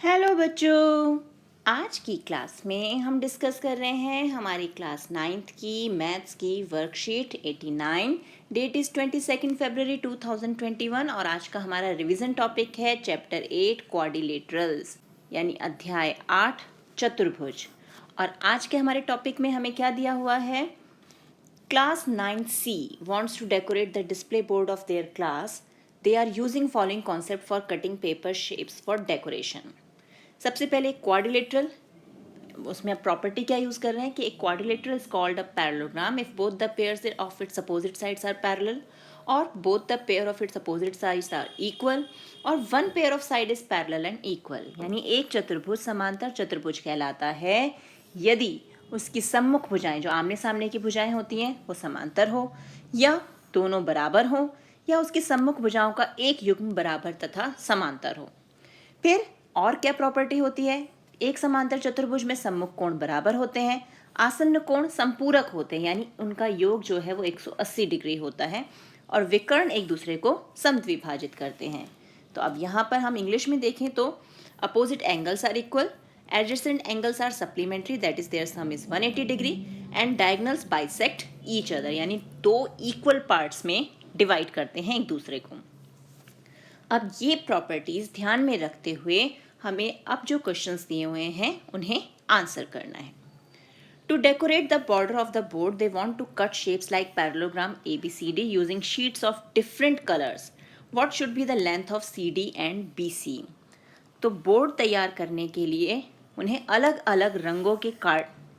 Hello बच्चों। आज की क्लास में हम डिस्कस कर रहे हैं हमारी क्लास 9th की मैथ्स की वर्कशीट 89। डेट इज़ 22 फरवरी 2021 और आज का हमारा रिवीजन टॉपिक है चैप्टर 8 क्वाड्रिलेटरल्स यानी अध्याय 8 चतुर्भुज। और आज के हमारे टॉपिक में हमें क्या दिया हुआ है? Class 9C wants to decorate the display board of their class. They are using following concept for cutting paper shapes for decoration. सबसे पहले क्वाड्रिलेटरल, उसमें आप प्रॉपर्टी क्या यूज कर रहे हैं कि एक quadrilateral is called a parallelogram if both the pairs of its opposite sides are parallel और both the pair of its opposite sides are equal और one pair of side is parallel and equal. यानी एक चतुर्भुज समांतर चतुर्भुज कहलाता है यदि उसकी सम्मुख भुजाएं, जो आमने सामने की भुजाएं होती हैं, वो समांतर हो या दोनों बराबर हो या उसकी सम्मुख भुजाओं का एक युग्म बराबर तथा समांतर हो। फिर और क्या प्रॉपर्टी होती है? एक समांतर चतुर्भुज में सम्मुख कोण बराबर होते हैं, आसन्न कोण संपूरक होते हैं यानी उनका योग जो है वो 180 डिग्री होता है और विकर्ण एक दूसरे को समद्विभाजित करते हैं। तो अब यहाँ पर हम इंग्लिश में देखें तो opposite angles are equal, adjacent angles are supplementary that is their sum is 180 degree and diagonals bisect each other यानी दो इक्वल पार्ट्स में डिवाइड करते हैं एक दूसरे को। अब ये प्रॉपर्टीज ध्यान में रखते हुए हमें अब जो क्वेश्चंस दिए हुए हैं उन्हें आंसर करना है। To decorate the border of the board they want to cut shapes like parallelogram ABCD using sheets of different colours. What should be the length of CD and BC? तो board तैयार करने के लिए उन्हें अलग अलग रंगों के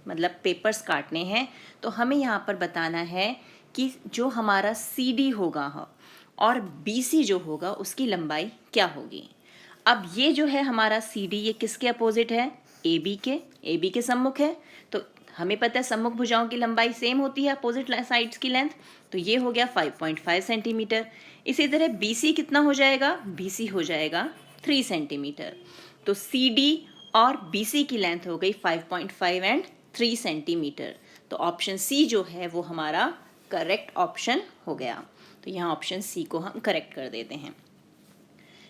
मतलब पेपर्स काटने हैं। तो हमें यहाँ पर बताना है कि जो हमारा CD होगा और BC जो होगा उसकी लंबाई क्या होगी। अब ये जो है हमारा CD ये किसके अपोजिट है? AB के सम्मुख है। तो हमें पता है सम्मुख भुजाओं की लंबाई सेम होती है अपोजिट साइड्स की लेंथ, तो ये हो गया 5.5 सेंटीमीटर। इसी तरह BC कितना हो जाएगा? BC हो जाएगा 3 सेंटीमीटर। तो CD और BC की लेंथ हो गई 5.5 एंड 3 सेंटीमीटर। तो ऑप्शन C जो है वो हमारा करेक्ट ऑप्शन हो गया। तो यहाँ ऑप्शन C को हम करेक्ट कर देते हैं।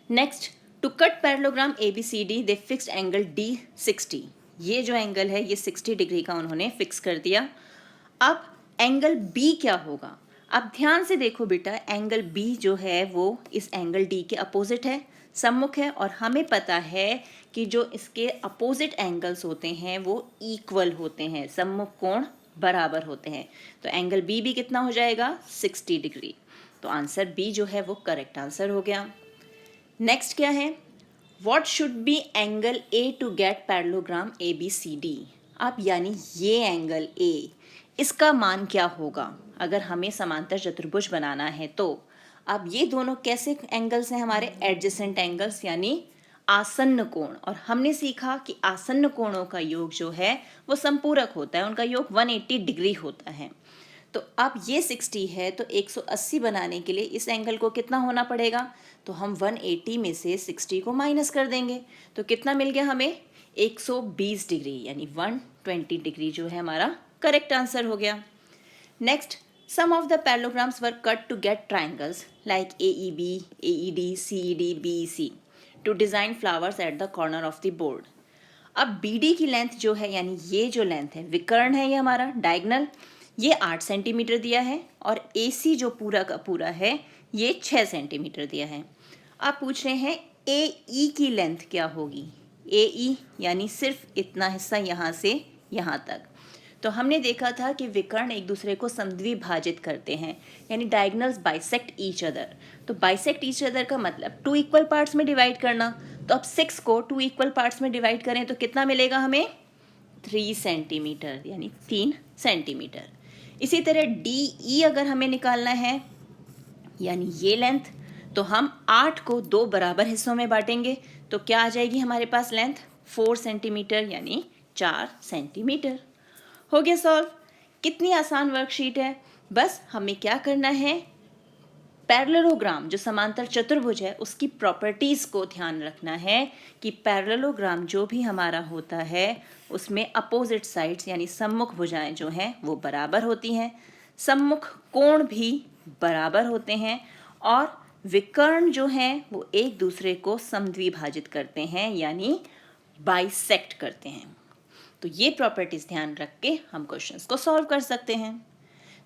Next, to cut parallelogram ABCD they fixed angle D 60। ये जो एंगल है ये 60 डिग्री का उन्होंने फिक्स कर दिया। अब एंगल B क्या होगा? अब ध्यान से देखो बेटा, एंगल B जो है वो इस एंगल D के अपोजिट है, सम्मुख है और हमें पता है कि जो इसके अपोजिट एंगल्स होते हैं वो इक्वल होते हैं, सम्मुख कोण बराबर होते हैं। तो एंगल B भी कितना हो जाएगा? 60 डिग्री। तो आंसर B जो है वो करेक्ट आंसर हो गया। नेक्स्ट क्या है? What should be angle A to get parallelogram ABCD? अब यानी ये एंगल A, इसका मान क्या होगा अगर हमें समांतर चतुर्भुज बनाना है? तो अब ये दोनों कैसे एंगल्स हैं? हमारे एडजेसेंट एंगल्स यानी आसन्न कोण। और हमने सीखा कि आसन्न कोणों का योग जो है वो संपूरक होता है, उनका योग 180 डिग्री होता है। तो अब ये 60 है तो 180 बनाने के लिए इस एंगल को कितना होना पड़ेगा? तो हम 180 में से 60 को माइनस कर देंगे तो कितना मिल गया हमें? 120 डिग्री यानी 120 डिग्री जो है हमारा करेक्ट आंसर हो गया। Next, some of the parallelograms were cut to get triangles like AEB, AED, CED, BEC to design flowers at the corner of the board. अब BD की लेंथ जो है यानी ये जो लेंथ है, विकर्ण है ये हमारा डायगोनल, ये 8 सेंटीमीटर दिया है और AC जो पूरा का पूरा है ये 6 सेंटीमीटर दिया है। आप पूछ रहे हैं AE की लेंथ क्या होगी? AE यानी सिर्फ इतना हिस्सा यहाँ से यहाँ तक। तो हमने देखा था कि विकर्ण एक दूसरे को समद्विभाजित करते हैं यानी डायगोनल्स बाइसेक्ट ईच अदर। तो बाइसेक्ट ईच अदर का मतलब 2 इक्वल पार्ट्स में डिवाइड करना। तो अब 6 को 2 इक्वल पार्ट्स में डिवाइड करें तो कितना मिलेगा हमें? 3 सेंटीमीटर यानी 3 सेंटीमीटर। इसी तरह DE अगर हमें निकालना है यानी ये लेंथ, तो हम 8 को 2 बराबर हिस्सों में बांटेंगे तो क्या आ जाएगी हमारे पास लेंथ? 4 सेंटीमीटर यानी 4 सेंटीमीटर। हो गया सॉल्व। कितनी आसान वर्कशीट है। बस हमें क्या करना है, पैरेललोग्राम जो समांतर चतुर्भुज है उसकी प्रॉपर्टीज़ को ध्यान रखना है कि पैरेललोग्राम जो भी हमारा होता है उसमें अपोजिट साइड्स यानी सम्मुख भुजाएं जो हैं वो बराबर होती हैं, सम्मुख कोण भी बराबर होते हैं और विकर्ण जो हैं वो एक दूसरे को समद्विभाजित करते हैं यानी बाइसेक्ट करते हैं। तो ये प्रॉपर्टीज ध्यान रख के हम क्वेश्चंस को सॉल्व कर सकते हैं।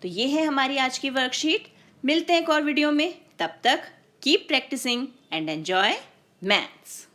तो ये है हमारी आज की वर्कशीट। मिलते हैं एक और वीडियो में, तब तक keep practising and enjoy maths.